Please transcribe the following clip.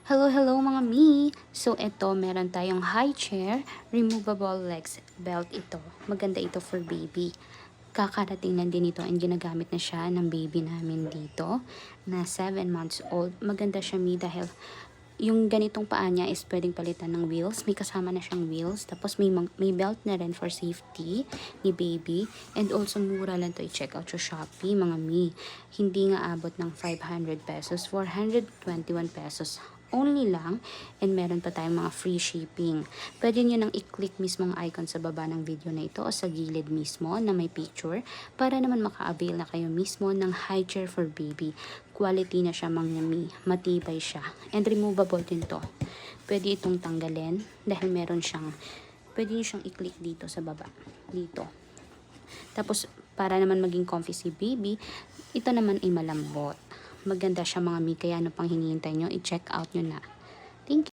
Hello, hello mga mi! So, ito, meron tayong high chair, removable legs belt ito. Maganda ito for baby. Kakarating lang din ito and ginagamit na siya ng baby namin dito na 7 months old. Maganda siya mi dahil yung ganitong paa niya is pwedeng palitan ng wheels. May kasama na siyang wheels. Tapos may belt na rin for safety ni baby. And also mura lang to i-check out sa Shopee mga mi. Hindi nga abot ng 500 pesos. 421 pesos only lang, and meron pa tayong mga free shipping. Pwede nyo nang i-click mismo ang icon sa baba ng video na ito o sa gilid mismo na may picture para naman maka-avail na kayo mismo ng high chair for baby. Quality na siya mga mi, matibay siya, and removable din to. Pwede itong tanggalin dahil meron siyang, pwede nyo siyang i-click dito sa baba, dito. Tapos, para naman maging comfy si baby, ito naman ay malambot. Maganda siya mga mi, kaya ano pang hinihintay nyo, i-check out nyo na. Thank you.